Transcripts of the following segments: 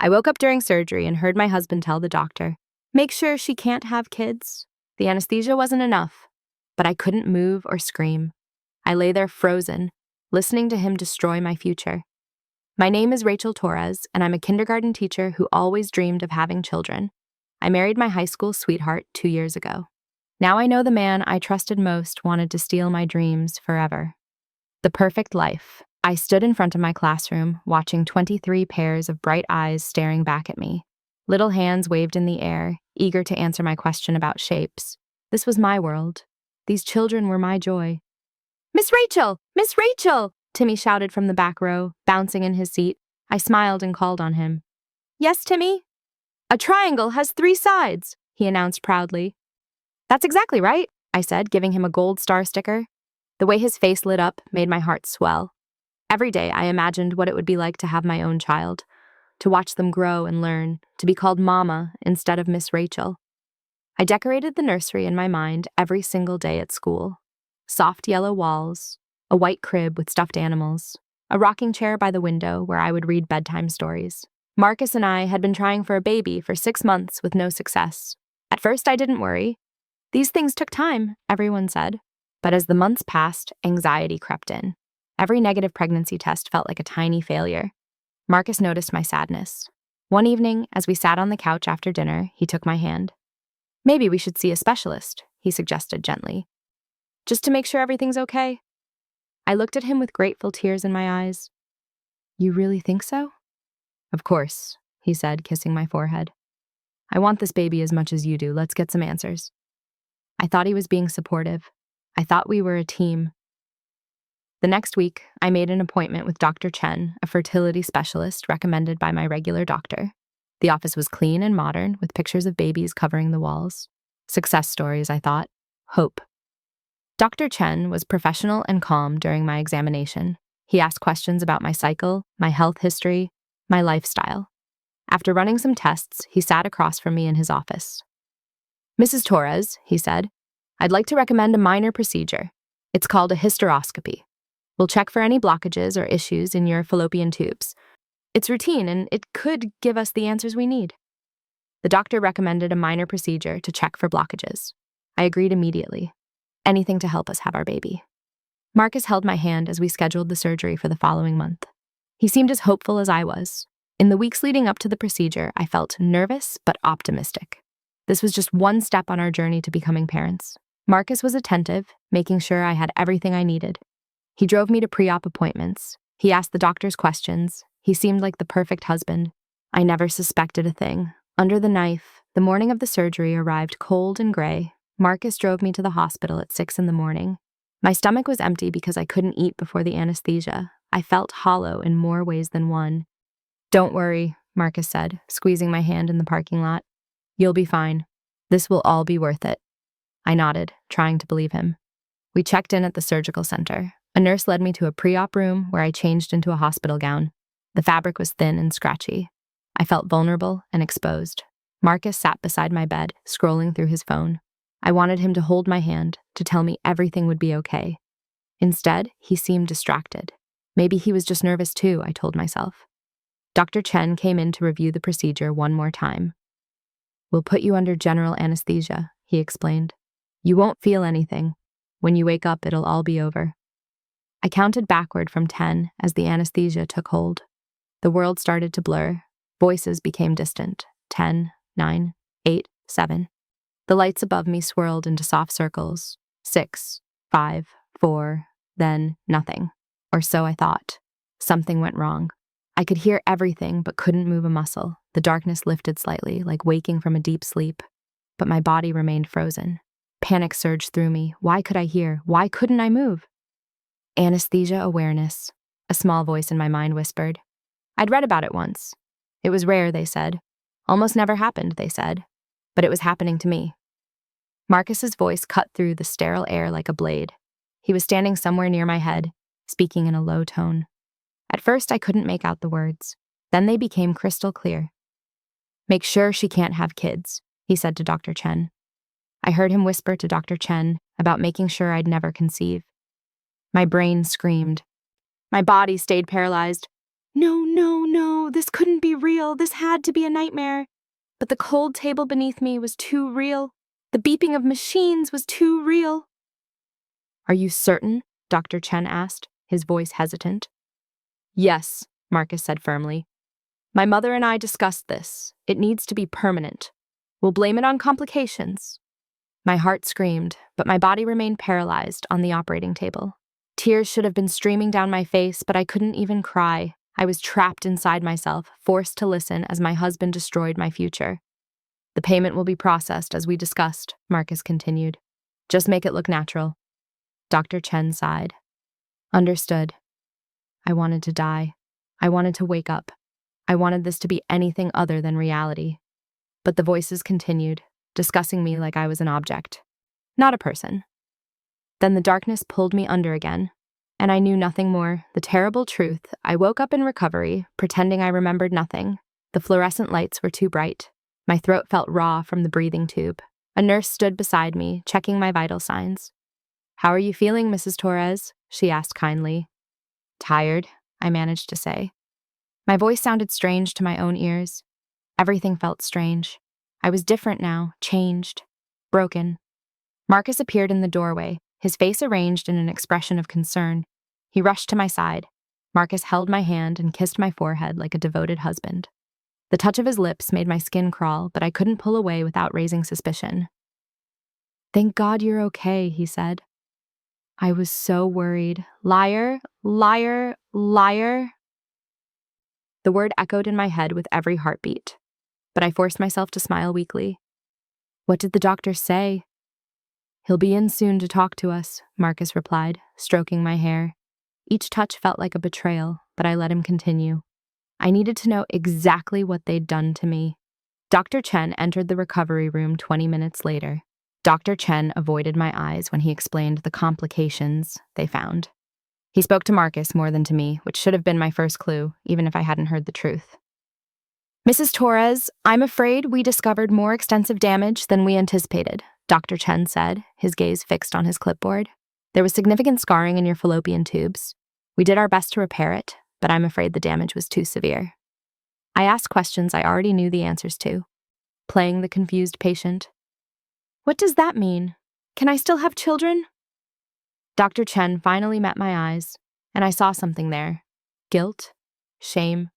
I woke up during surgery and heard my husband tell the doctor, "Make sure she can't have kids." The anesthesia wasn't enough, but I couldn't move or scream. I lay there frozen, listening to him destroy my future. My name is Rachel Torres, and I'm a kindergarten teacher who always dreamed of having children. I married my high school sweetheart 2 years ago. Now I know the man I trusted most wanted to steal my dreams forever. The perfect life. I stood in front of my classroom, watching 23 pairs of bright eyes staring back at me. Little hands waved in the air, eager to answer my question about shapes. This was my world. These children were my joy. "Miss Rachel! Miss Rachel!" Timmy shouted from the back row, bouncing in his seat. I smiled and called on him. "Yes, Timmy?" "A triangle has 3 sides," he announced proudly. "That's exactly right," I said, giving him a gold star sticker. The way his face lit up made my heart swell. Every day I imagined what it would be like to have my own child, to watch them grow and learn, to be called Mama instead of Miss Rachel. I decorated the nursery in my mind every single day at school. Soft yellow walls, a white crib with stuffed animals, a rocking chair by the window where I would read bedtime stories. Marcus and I had been trying for a baby for 6 months with no success. At first I didn't worry. These things took time, everyone said. But as the months passed, anxiety crept in. Every negative pregnancy test felt like a tiny failure. Marcus noticed my sadness. One evening, as we sat on the couch after dinner, he took my hand. "Maybe we should see a specialist," he suggested gently. "Just to make sure everything's okay." I looked at him with grateful tears in my eyes. "You really think so?" "Of course," he said, kissing my forehead. "I want this baby as much as you do. Let's get some answers." I thought he was being supportive. I thought we were a team. The next week, I made an appointment with Dr. Chen, a fertility specialist recommended by my regular doctor. The office was clean and modern, with pictures of babies covering the walls. Success stories, I thought. Hope. Dr. Chen was professional and calm during my examination. He asked questions about my cycle, my health history, my lifestyle. After running some tests, he sat across from me in his office. "Mrs. Torres," he said, "I'd like to recommend a minor procedure. It's called a hysteroscopy. We'll check for any blockages or issues in your fallopian tubes. It's routine, and it could give us the answers we need." The doctor recommended a minor procedure to check for blockages. I agreed immediately. Anything to help us have our baby. Marcus held my hand as we scheduled the surgery for the following month. He seemed as hopeful as I was. In the weeks leading up to the procedure, I felt nervous but optimistic. This was just one step on our journey to becoming parents. Marcus was attentive, making sure I had everything I needed. He drove me to pre-op appointments. He asked the doctors questions. He seemed like the perfect husband. I never suspected a thing. Under the knife, the morning of the surgery arrived cold and gray. Marcus drove me to the hospital at 6 a.m. My stomach was empty because I couldn't eat before the anesthesia. I felt hollow in more ways than one. "Don't worry," Marcus said, squeezing my hand in the parking lot. "You'll be fine. This will all be worth it." I nodded, trying to believe him. We checked in at the surgical center. A nurse led me to a pre-op room where I changed into a hospital gown. The fabric was thin and scratchy. I felt vulnerable and exposed. Marcus sat beside my bed, scrolling through his phone. I wanted him to hold my hand, to tell me everything would be okay. Instead, he seemed distracted. Maybe he was just nervous too, I told myself. Dr. Chen came in to review the procedure one more time. "We'll put you under general anesthesia," he explained. "You won't feel anything. When you wake up, it'll all be over." I counted backward from 10 as the anesthesia took hold. The world started to blur. Voices became distant. 10, 9, 8, 7. The lights above me swirled into soft circles. 6, 5, 4, then nothing. Or so I thought. Something went wrong. I could hear everything but couldn't move a muscle. The darkness lifted slightly, like waking from a deep sleep. But my body remained frozen. Panic surged through me. Why could I hear? Why couldn't I move? "Anesthesia awareness," a small voice in my mind whispered. I'd read about it once. It was rare, they said. Almost never happened, they said. But it was happening to me. Marcus's voice cut through the sterile air like a blade. He was standing somewhere near my head, speaking in a low tone. At first, I couldn't make out the words. Then they became crystal clear. "Make sure she can't have kids," he said to Dr. Chen. I heard him whisper to Dr. Chen about making sure I'd never conceive. My brain screamed. My body stayed paralyzed. No, no, no, this couldn't be real. This had to be a nightmare. But the cold table beneath me was too real. The beeping of machines was too real. Are you certain? Dr. Chen asked, his voice hesitant. Yes, Marcus said firmly. My mother and I discussed this. It needs to be permanent. We'll blame it on complications. My heart screamed, but my body remained paralyzed on the operating table. Tears should have been streaming down my face, but I couldn't even cry. I was trapped inside myself, forced to listen as my husband destroyed my future. The payment will be processed as we discussed, Marcus continued. Just make it look natural. Dr. Chen sighed. Understood. I wanted to die. I wanted to wake up. I wanted this to be anything other than reality. But the voices continued, discussing me like I was an object, not a person. Then the darkness pulled me under again, and I knew nothing more. The terrible truth, I woke up in recovery, pretending I remembered nothing. The fluorescent lights were too bright. My throat felt raw from the breathing tube. A nurse stood beside me, checking my vital signs. How are you feeling, Mrs. Torres? She asked kindly. Tired, I managed to say. My voice sounded strange to my own ears. Everything felt strange. I was different now, changed, broken. Marcus appeared in the doorway, his face arranged in an expression of concern. He rushed to my side. Marcus held my hand and kissed my forehead like a devoted husband. The touch of his lips made my skin crawl, but I couldn't pull away without raising suspicion. Thank God you're okay, he said. I was so worried. Liar, liar, liar. The word echoed in my head with every heartbeat, but I forced myself to smile weakly. What did the doctor say? He'll be in soon to talk to us, Marcus replied, stroking my hair. Each touch felt like a betrayal, but I let him continue. I needed to know exactly what they'd done to me. Dr. Chen entered the recovery room 20 minutes later. Dr. Chen avoided my eyes when he explained the complications they found. He spoke to Marcus more than to me, which should have been my first clue, even if I hadn't heard the truth. Mrs. Torres, I'm afraid we discovered more extensive damage than we anticipated, Dr. Chen said, his gaze fixed on his clipboard. There was significant scarring in your fallopian tubes. We did our best to repair it, but I'm afraid the damage was too severe. I asked questions I already knew the answers to, playing the confused patient. What does that mean? Can I still have children? Dr. Chen finally met my eyes, and I saw something there. Guilt, shame.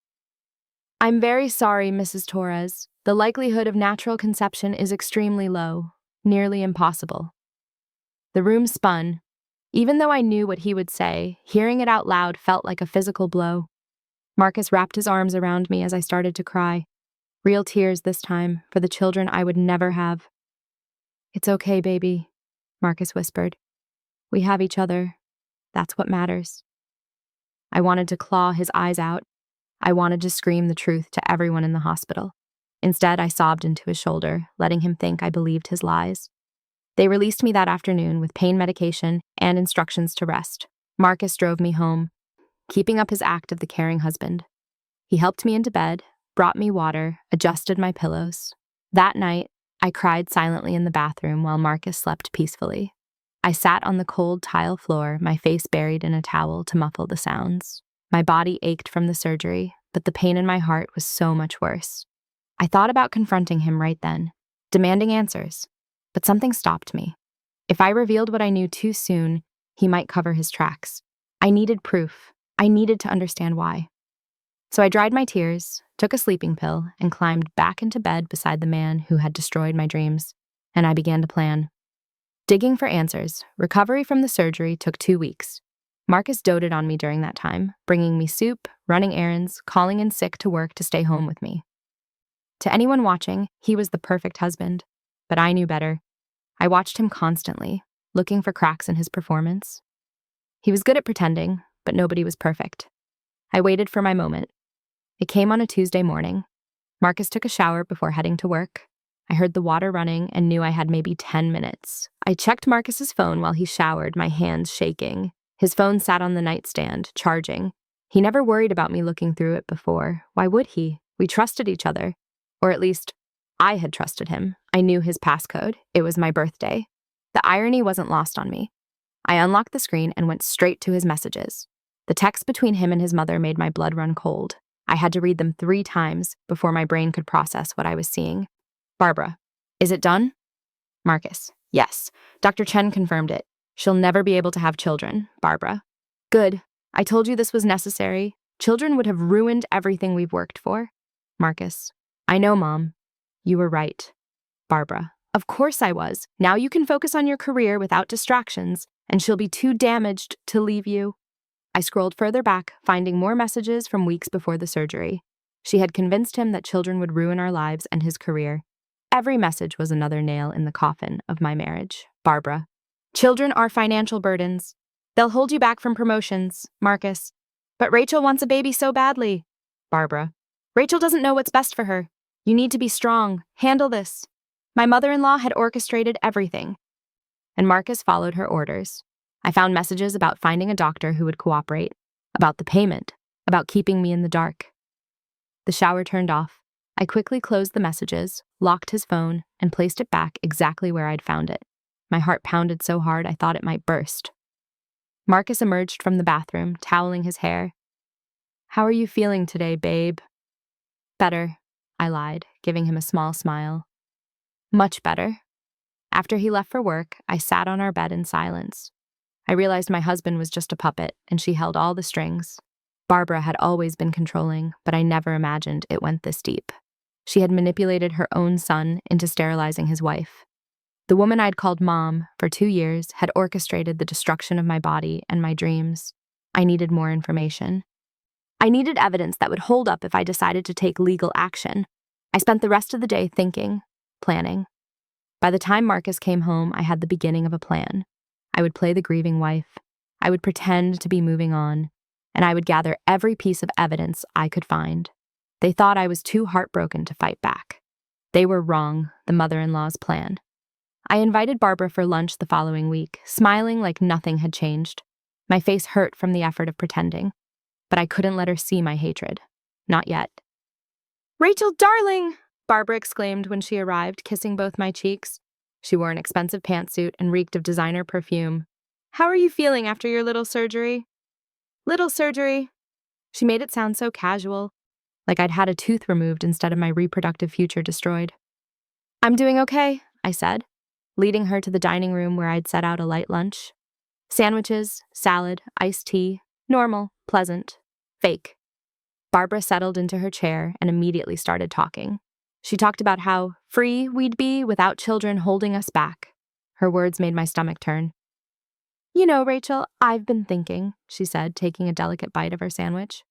I'm very sorry, Mrs. Torres. The likelihood of natural conception is extremely low, nearly impossible. The room spun. Even though I knew what he would say, hearing it out loud felt like a physical blow. Marcus wrapped his arms around me as I started to cry. Real tears this time, for the children I would never have. It's okay, baby, Marcus whispered. We have each other. That's what matters. I wanted to claw his eyes out. I wanted to scream the truth to everyone in the hospital. Instead, I sobbed into his shoulder, letting him think I believed his lies. They released me that afternoon with pain medication and instructions to rest. Marcus drove me home, keeping up his act of the caring husband. He helped me into bed, brought me water, adjusted my pillows. That night, I cried silently in the bathroom while Marcus slept peacefully. I sat on the cold tile floor, my face buried in a towel to muffle the sounds. My body ached from the surgery, but the pain in my heart was so much worse. I thought about confronting him right then, demanding answers, but something stopped me. If I revealed what I knew too soon, he might cover his tracks. I needed proof. I needed to understand why. So I dried my tears, took a sleeping pill, and climbed back into bed beside the man who had destroyed my dreams, and I began to plan. Digging for answers, recovery from the surgery took 2 weeks. Marcus doted on me during that time, bringing me soup, running errands, calling in sick to work to stay home with me. To anyone watching, he was the perfect husband, but I knew better. I watched him constantly, looking for cracks in his performance. He was good at pretending, but nobody was perfect. I waited for my moment. It came on a Tuesday morning. Marcus took a shower before heading to work. I heard the water running and knew I had maybe 10 minutes. I checked Marcus's phone while he showered, my hands shaking. His phone sat on the nightstand, charging. He never worried about me looking through it before. Why would he? We trusted each other. Or at least, I had trusted him. I knew his passcode. It was my birthday. The irony wasn't lost on me. I unlocked the screen and went straight to his messages. The text between him and his mother made my blood run cold. I had to read them 3 times before my brain could process what I was seeing. Barbara, is it done? Marcus, yes. Dr. Chen confirmed it. She'll never be able to have children, Barbara. Good. I told you this was necessary. Children would have ruined everything we've worked for. Marcus, I know, Mom. You were right. Barbara, of course I was. Now you can focus on your career without distractions, and she'll be too damaged to leave you. I scrolled further back, finding more messages from weeks before the surgery. She had convinced him that children would ruin our lives and his career. Every message was another nail in the coffin of my marriage. Barbara, children are financial burdens. They'll hold you back from promotions, Marcus. But Rachel wants a baby so badly. Barbara, Rachel doesn't know what's best for her. You need to be strong. Handle this. My mother-in-law had orchestrated everything. And Marcus followed her orders. I found messages about finding a doctor who would cooperate, about the payment, about keeping me in the dark. The shower turned off. I quickly closed the messages, locked his phone, and placed it back exactly where I'd found it. My heart pounded so hard I thought it might burst. Marcus emerged from the bathroom, toweling his hair. How are you feeling today, babe? Better, I lied, giving him a small smile. Much better. After he left for work, I sat on our bed in silence. I realized my husband was just a puppet, and she held all the strings. Barbara had always been controlling, but I never imagined it went this deep. She had manipulated her own son into sterilizing his wife. The woman I'd called Mom for 2 years had orchestrated the destruction of my body and my dreams. I needed more information. I needed evidence that would hold up if I decided to take legal action. I spent the rest of the day thinking, planning. By the time Marcus came home, I had the beginning of a plan. I would play the grieving wife. I would pretend to be moving on, and I would gather every piece of evidence I could find. They thought I was too heartbroken to fight back. They were wrong, the mother-in-law's plan. I invited Barbara for lunch the following week, smiling like nothing had changed. My face hurt from the effort of pretending, but I couldn't let her see my hatred. Not yet. Rachel, darling! Barbara exclaimed when she arrived, kissing both my cheeks. She wore an expensive pantsuit and reeked of designer perfume. How are you feeling after your little surgery? Little surgery. She made it sound so casual, like I'd had a tooth removed instead of my reproductive future destroyed. I'm doing okay, I said, leading her to the dining room where I'd set out a light lunch. Sandwiches, salad, iced tea, normal, pleasant, fake. Barbara settled into her chair and immediately started talking. She talked about how free we'd be without children holding us back. Her words made my stomach turn. You know, Rachel, I've been thinking, she said, taking a delicate bite of her sandwich.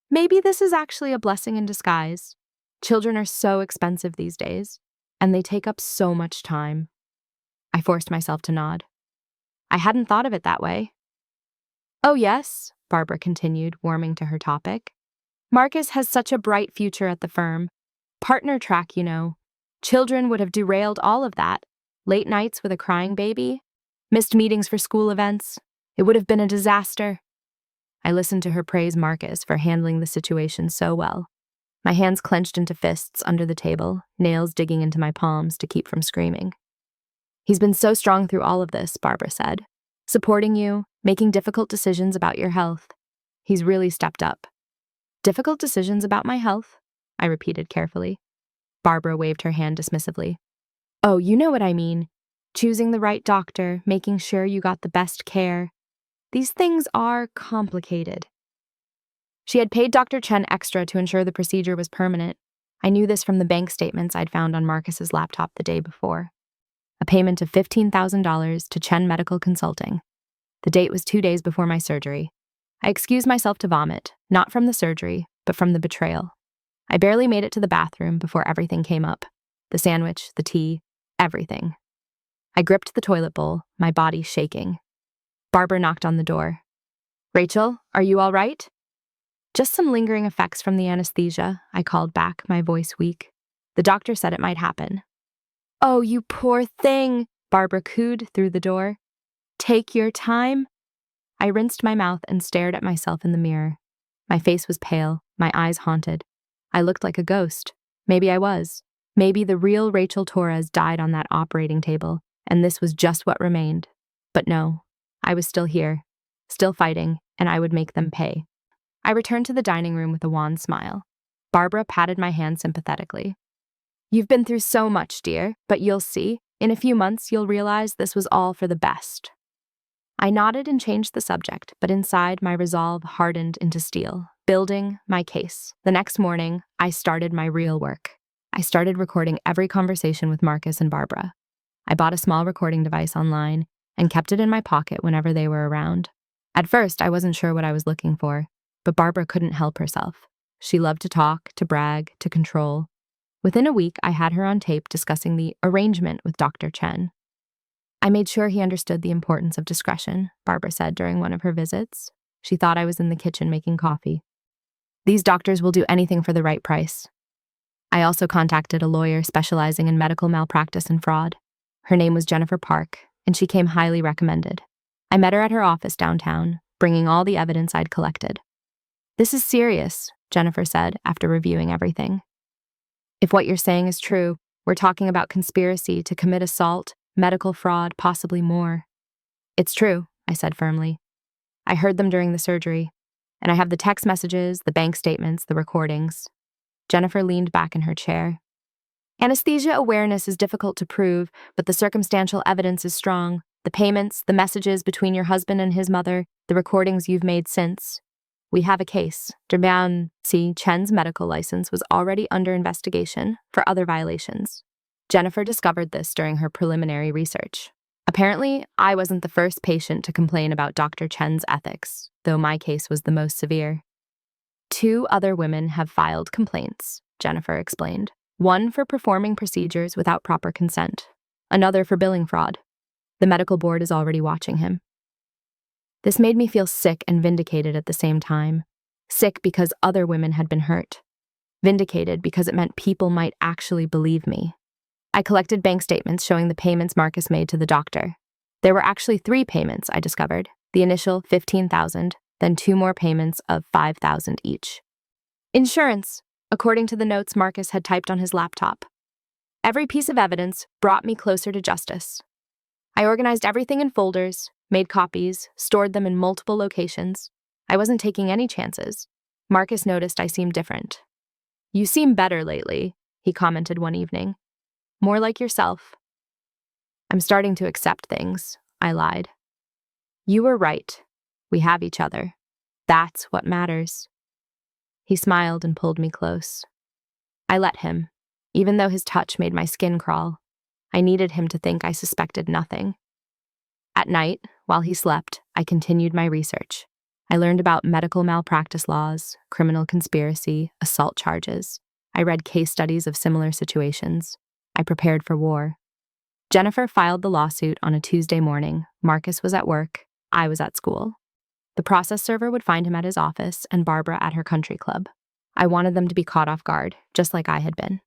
Maybe this is actually a blessing in disguise. Children are so expensive these days, and they take up so much time. I forced myself to nod. I hadn't thought of it that way. Oh, yes, Barbara continued, warming to her topic. Marcus has such a bright future at the firm. Partner track, you know. Children would have derailed all of that. Late nights with a crying baby, missed meetings for school events. It would have been a disaster. I listened to her praise Marcus for handling the situation so well. My hands clenched into fists under the table, nails digging into my palms to keep from screaming. He's been so strong through all of this, Barbara said. Supporting you, making difficult decisions about your health. He's really stepped up. Difficult decisions about my health? I repeated carefully. Barbara waved her hand dismissively. Oh, you know what I mean. Choosing the right doctor, making sure you got the best care. These things are complicated. She had paid Dr. Chen extra to ensure the procedure was permanent. I knew this from the bank statements I'd found on Marcus's laptop the day before. A payment of $15,000 to Chen Medical Consulting. The date was 2 days before my surgery. I excused myself to vomit, not from the surgery, but from the betrayal. I barely made it to the bathroom before everything came up. The sandwich, the tea, everything. I gripped the toilet bowl, my body shaking. Barbara knocked on the door. Rachel, are you all right? Just some lingering effects from the anesthesia, I called back, my voice weak. The doctor said it might happen. Oh, you poor thing, Barbara cooed through the door. Take your time. I rinsed my mouth and stared at myself in the mirror. My face was pale, my eyes haunted. I looked like a ghost. Maybe I was. Maybe the real Rachel Torres died on that operating table, and this was just what remained. But no, I was still here, still fighting, and I would make them pay. I returned to the dining room with a wan smile. Barbara patted my hand sympathetically. You've been through so much, dear, but you'll see. In a few months, you'll realize this was all for the best. I nodded and changed the subject, but inside, my resolve hardened into steel, building my case. The next morning, I started my real work. I started recording every conversation with Marcus and Barbara. I bought a small recording device online and kept it in my pocket whenever they were around. At first, I wasn't sure what I was looking for, but Barbara couldn't help herself. She loved to talk, to brag, to control. Within a week, I had her on tape discussing the arrangement with Dr. Chen. I made sure he understood the importance of discretion, Barbara said during one of her visits. She thought I was in the kitchen making coffee. These doctors will do anything for the right price. I also contacted a lawyer specializing in medical malpractice and fraud. Her name was Jennifer Park, and she came highly recommended. I met her at her office downtown, bringing all the evidence I'd collected. This is serious, Jennifer said after reviewing everything. If what you're saying is true, we're talking about conspiracy to commit assault, medical fraud, possibly more. It's true, I said firmly. I heard them during the surgery, and I have the text messages, the bank statements, the recordings. Jennifer leaned back in her chair. Anesthesia awareness is difficult to prove, but the circumstantial evidence is strong. The payments, the messages between your husband and his mother, the recordings you've made since. We have a case. Derban C. Chen's medical license was already under investigation for other violations. Jennifer discovered this during her preliminary research. Apparently, I wasn't the first patient to complain about Dr. Chen's ethics, though my case was the most severe. 2 other women have filed complaints, Jennifer explained. One for performing procedures without proper consent, another for billing fraud. The medical board is already watching him. This made me feel sick and vindicated at the same time. Sick because other women had been hurt. Vindicated because it meant people might actually believe me. I collected bank statements showing the payments Marcus made to the doctor. There were actually 3 payments, I discovered. The initial $15,000, then 2 more payments of $5,000 each. Insurance, according to the notes Marcus had typed on his laptop. Every piece of evidence brought me closer to justice. I organized everything in folders, made copies, stored them in multiple locations. I wasn't taking any chances. Marcus noticed I seemed different. You seem better lately, he commented one evening. More like yourself. I'm starting to accept things, I lied. You were right. We have each other. That's what matters. He smiled and pulled me close. I let him, even though his touch made my skin crawl. I needed him to think I suspected nothing. At night, while he slept, I continued my research. I learned about medical malpractice laws, criminal conspiracy, assault charges. I read case studies of similar situations. I prepared for war. Jennifer filed the lawsuit on a Tuesday morning. Marcus was at work. I was at school. The process server would find him at his office and Barbara at her country club. I wanted them to be caught off guard, just like I had been.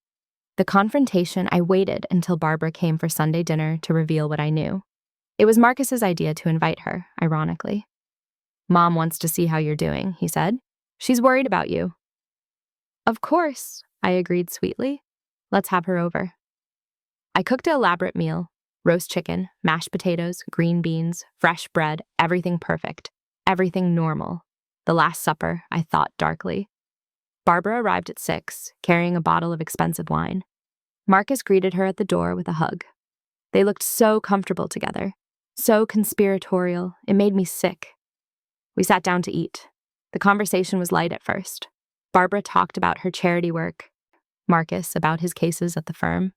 The confrontation, I waited until Barbara came for Sunday dinner to reveal what I knew. It was Marcus's idea to invite her, ironically. Mom wants to see how you're doing, he said. She's worried about you. Of course, I agreed sweetly. Let's have her over. I cooked an elaborate meal, roast chicken, mashed potatoes, green beans, fresh bread, everything perfect, everything normal. The Last Supper, I thought darkly. Barbara arrived at 6, carrying a bottle of expensive wine. Marcus greeted her at the door with a hug. They looked so comfortable together, so conspiratorial, it made me sick. We sat down to eat. The conversation was light at first. Barbara talked about her charity work, Marcus about his cases at the firm.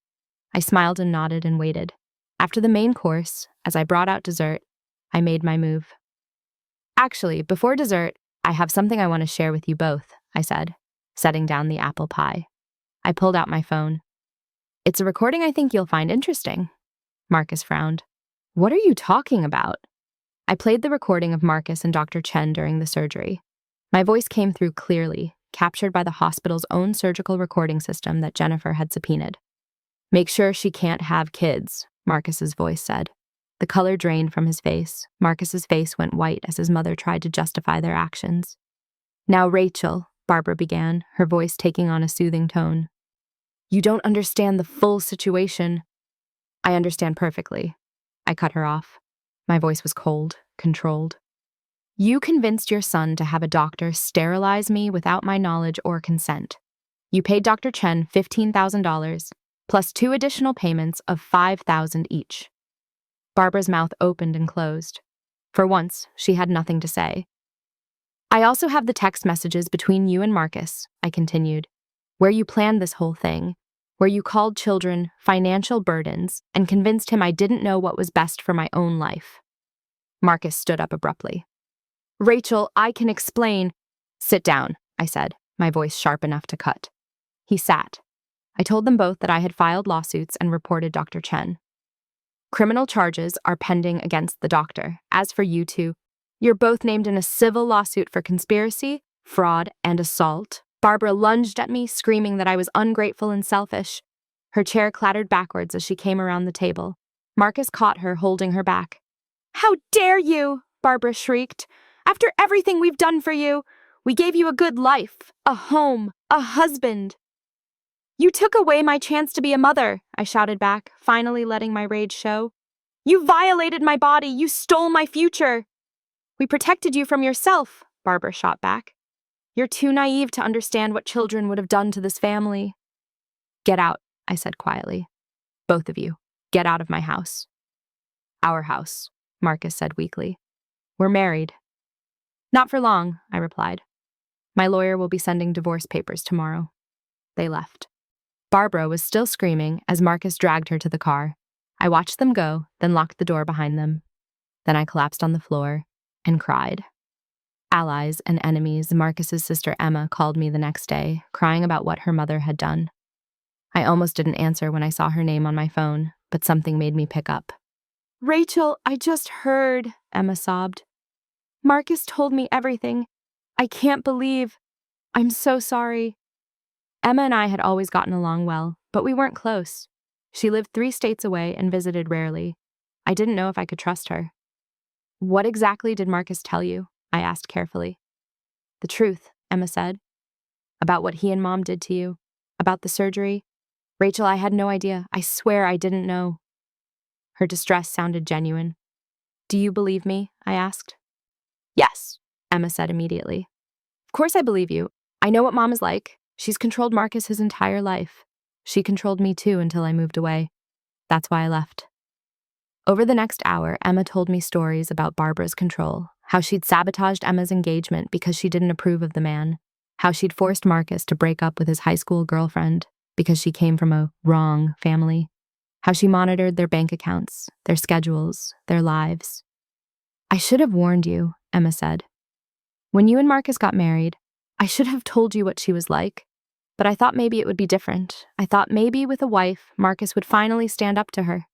I smiled and nodded and waited. After the main course, as I brought out dessert, I made my move. Actually, before dessert, I have something I want to share with you both, I said, setting down the apple pie. I pulled out my phone. It's a recording I think you'll find interesting. Marcus frowned. What are you talking about? I played the recording of Marcus and Dr. Chen during the surgery. My voice came through clearly, captured by the hospital's own surgical recording system that Jennifer had subpoenaed. Make sure she can't have kids, Marcus's voice said. The color drained from his face. Marcus's face went white as his mother tried to justify their actions. Now, Rachel, Barbara began, her voice taking on a soothing tone. You don't understand the full situation. I understand perfectly. I cut her off. My voice was cold, controlled. You convinced your son to have a doctor sterilize me without my knowledge or consent. You paid Dr. Chen $15,000, plus 2 additional payments of $5,000 each. Barbara's mouth opened and closed. For once, she had nothing to say. I also have the text messages between you and Marcus, I continued, where you planned this whole thing, where you called children financial burdens and convinced him I didn't know what was best for my own life. Marcus stood up abruptly. Rachel, I can explain. Sit down, I said, my voice sharp enough to cut. He sat. I told them both that I had filed lawsuits and reported Dr. Chen. Criminal charges are pending against the doctor. As for you two, you're both named in a civil lawsuit for conspiracy, fraud, and assault. Barbara lunged at me, screaming that I was ungrateful and selfish. Her chair clattered backwards as she came around the table. Marcus caught her, holding her back. How dare you? Barbara shrieked. After everything we've done for you, we gave you a good life, a home, a husband. You took away my chance to be a mother, I shouted back, finally letting my rage show. You violated my body, you stole my future. We protected you from yourself, Barbara shot back. You're too naive to understand what children would have done to this family. Get out, I said quietly. Both of you, get out of my house. Our house, Marcus said weakly. We're married. Not for long, I replied. My lawyer will be sending divorce papers tomorrow. They left. Barbara was still screaming as Marcus dragged her to the car. I watched them go, then locked the door behind them. Then I collapsed on the floor and cried. Allies and enemies, Marcus's sister Emma called me the next day, crying about what her mother had done. I almost didn't answer when I saw her name on my phone, but something made me pick up. Rachel, I just heard, Emma sobbed. Marcus told me everything. I can't believe. I'm so sorry. Emma and I had always gotten along well, but we weren't close. She lived 3 states away and visited rarely. I didn't know if I could trust her. What exactly did Marcus tell you? I asked carefully. The truth, Emma said. About what he and Mom did to you. About the surgery. Rachel, I had no idea. I swear I didn't know. Her distress sounded genuine. Do you believe me? I asked. Yes, Emma said immediately. Of course I believe you. I know what Mom is like. She's controlled Marcus his entire life. She controlled me too until I moved away. That's why I left. Over the next hour, Emma told me stories about Barbara's control, how she'd sabotaged Emma's engagement because she didn't approve of the man, how she'd forced Marcus to break up with his high school girlfriend because she came from a wrong family, how she monitored their bank accounts, their schedules, their lives. I should have warned you, Emma said. When you and Marcus got married, I should have told you what she was like, but I thought maybe it would be different. I thought maybe with a wife, Marcus would finally stand up to her.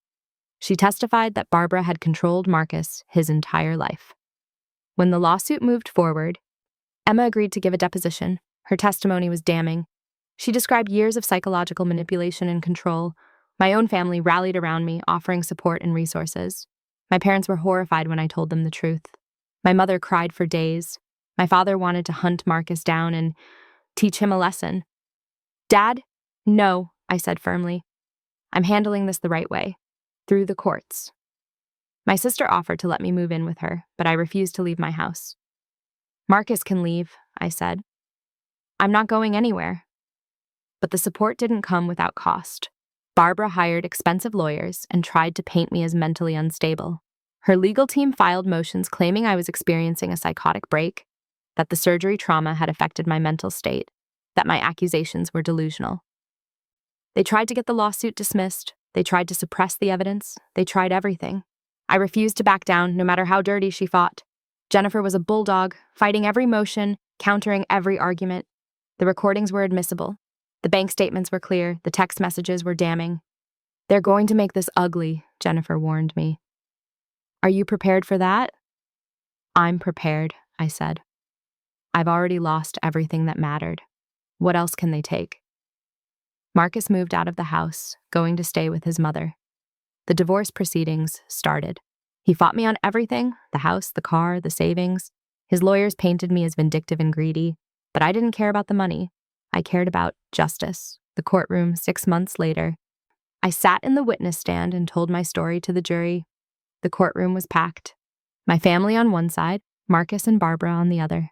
She testified that Barbara had controlled Marcus his entire life. When the lawsuit moved forward, Emma agreed to give a deposition. Her testimony was damning. She described years of psychological manipulation and control. My own family rallied around me, offering support and resources. My parents were horrified when I told them the truth. My mother cried for days. My father wanted to hunt Marcus down and teach him a lesson. Dad? No, I said firmly. I'm handling this the right way. Through the courts. My sister offered to let me move in with her, but I refused to leave my house. Marcus can leave, I said. I'm not going anywhere. But the support didn't come without cost. Barbara hired expensive lawyers and tried to paint me as mentally unstable. Her legal team filed motions claiming I was experiencing a psychotic break, that the surgery trauma had affected my mental state, that my accusations were delusional. They tried to get the lawsuit dismissed. They tried to suppress the evidence. They tried everything. I refused to back down, no matter how dirty she fought. Jennifer was a bulldog, fighting every motion, countering every argument. The recordings were admissible. The bank statements were clear. The text messages were damning. They're going to make this ugly, Jennifer warned me. Are you prepared for that? I'm prepared, I said. I've already lost everything that mattered. What else can they take? Marcus moved out of the house, going to stay with his mother. The divorce proceedings started. He fought me on everything, the house, the car, the savings. His lawyers painted me as vindictive and greedy, but I didn't care about the money. I cared about justice. The courtroom 6 months later. I sat in the witness stand and told my story to the jury. The courtroom was packed. My family on one side, Marcus and Barbara on the other.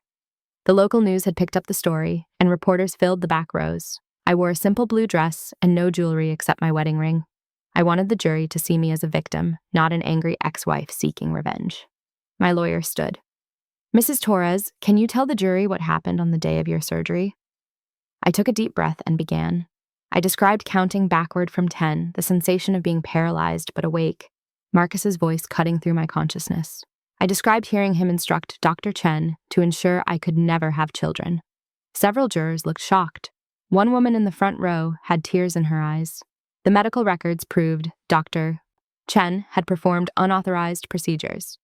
The local news had picked up the story, and reporters filled the back rows. I wore a simple blue dress and no jewelry except my wedding ring. I wanted the jury to see me as a victim, not an angry ex-wife seeking revenge. My lawyer stood. "Mrs. Torres, can you tell the jury what happened on the day of your surgery?" I took a deep breath and began. I described counting backward from 10, the sensation of being paralyzed but awake, Marcus's voice cutting through my consciousness. I described hearing him instruct Dr. Chen to ensure I could never have children. Several jurors looked shocked. One woman in the front row had tears in her eyes. The medical records proved Dr. Chen had performed unauthorized procedures.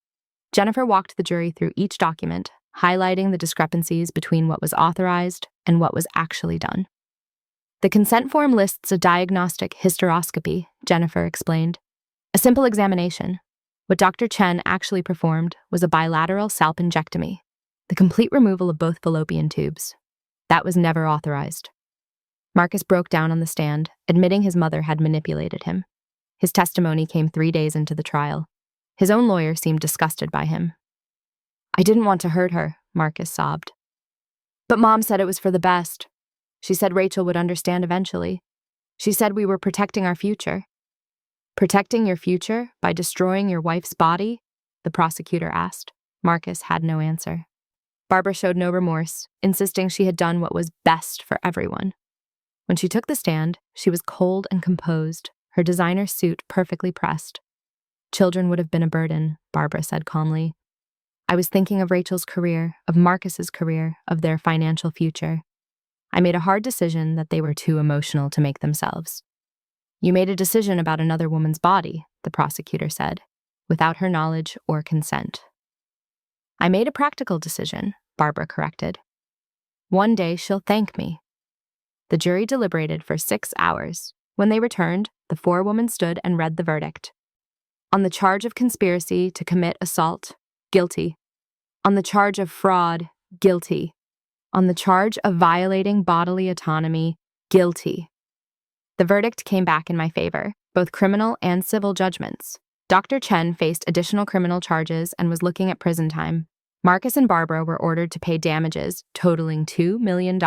Jennifer walked the jury through each document, highlighting the discrepancies between what was authorized and what was actually done. "The consent form lists a diagnostic hysteroscopy," Jennifer explained. "A simple examination. What Dr. Chen actually performed was a bilateral salpingectomy, the complete removal of both fallopian tubes. That was never authorized." Marcus broke down on the stand, admitting his mother had manipulated him. His testimony came 3 days into the trial. His own lawyer seemed disgusted by him. "I didn't want to hurt her," Marcus sobbed. "But Mom said it was for the best. She said Rachel would understand eventually. She said we were protecting our future." "Protecting your future by destroying your wife's body?" the prosecutor asked. Marcus had no answer. Barbara showed no remorse, insisting she had done what was best for everyone. When she took the stand, she was cold and composed, her designer suit perfectly pressed. "Children would have been a burden," Barbara said calmly. "I was thinking of Rachel's career, of Marcus's career, of their financial future. I made a hard decision that they were too emotional to make themselves." "You made a decision about another woman's body," the prosecutor said, "without her knowledge or consent." "I made a practical decision," Barbara corrected. "One day she'll thank me." The jury deliberated for 6 hours. When they returned, the 4 women stood and read the verdict. On the charge of conspiracy to commit assault, guilty. On the charge of fraud, guilty. On the charge of violating bodily autonomy, guilty. The verdict came back in my favor, both criminal and civil judgments. Dr. Chen faced additional criminal charges and was looking at prison time. Marcus and Barbara were ordered to pay damages totaling $2 million.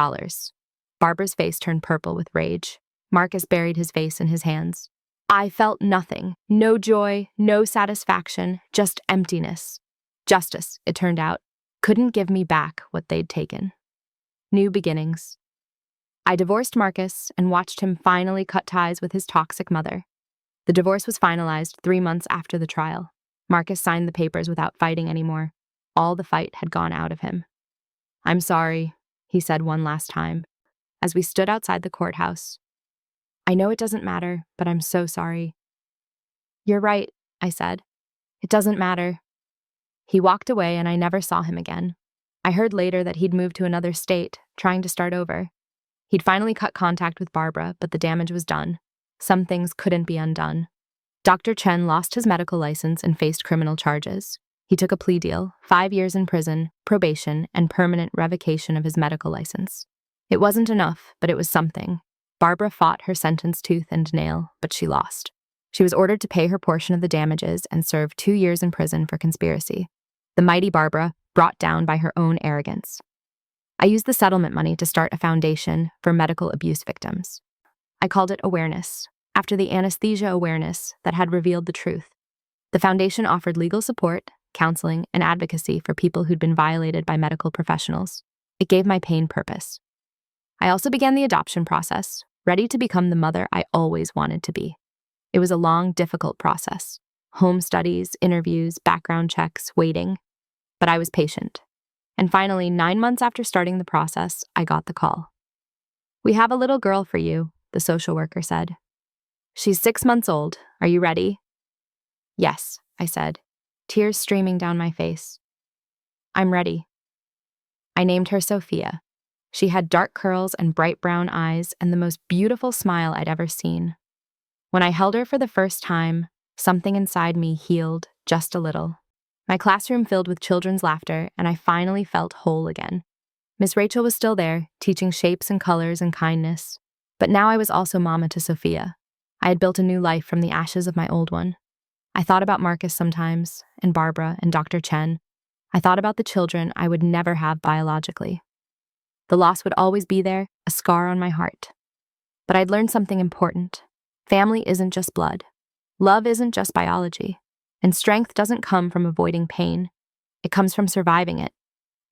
Barbara's face turned purple with rage. Marcus buried his face in his hands. I felt nothing. No joy, no satisfaction, just emptiness. Justice, it turned out, couldn't give me back what they'd taken. New beginnings. I divorced Marcus and watched him finally cut ties with his toxic mother. The divorce was finalized 3 months after the trial. Marcus signed the papers without fighting anymore. All the fight had gone out of him. "I'm sorry," he said one last time, as we stood outside the courthouse. "I know it doesn't matter, but I'm so sorry." "You're right," I said. "It doesn't matter." He walked away and I never saw him again. I heard later that he'd moved to another state, trying to start over. He'd finally cut contact with Barbara, but the damage was done. Some things couldn't be undone. Dr. Chen lost his medical license and faced criminal charges. He took a plea deal, 5 years in prison, probation, and permanent revocation of his medical license. It wasn't enough, but it was something. Barbara fought her sentence tooth and nail, but she lost. She was ordered to pay her portion of the damages and serve 2 years in prison for conspiracy. The mighty Barbara, brought down by her own arrogance. I used the settlement money to start a foundation for medical abuse victims. I called it Awareness, after the anesthesia awareness that had revealed the truth. The foundation offered legal support, counseling, and advocacy for people who'd been violated by medical professionals. It gave my pain purpose. I also began the adoption process, ready to become the mother I always wanted to be. It was a long, difficult process. Home studies, interviews, background checks, waiting. But I was patient. And finally, 9 months after starting the process, I got the call. "We have a little girl for you," the social worker said. "She's 6 months old. Are you ready?" "Yes," I said, tears streaming down my face. "I'm ready." I named her Sophia. She had dark curls and bright brown eyes and the most beautiful smile I'd ever seen. When I held her for the first time, something inside me healed just a little. My classroom filled with children's laughter, and I finally felt whole again. Miss Rachel was still there, teaching shapes and colors and kindness. But now I was also mama to Sophia. I had built a new life from the ashes of my old one. I thought about Marcus sometimes, and Barbara, and Dr. Chen. I thought about the children I would never have biologically. The loss would always be there, a scar on my heart. But I'd learned something important. Family isn't just blood. Love isn't just biology. And strength doesn't come from avoiding pain. It comes from surviving it.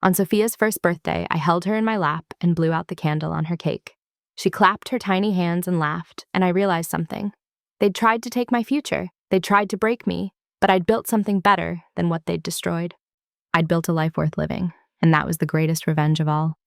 On Sophia's first birthday, I held her in my lap and blew out the candle on her cake. She clapped her tiny hands and laughed, and I realized something. They'd tried to take my future. They'd tried to break me, but I'd built something better than what they'd destroyed. I'd built a life worth living, and that was the greatest revenge of all.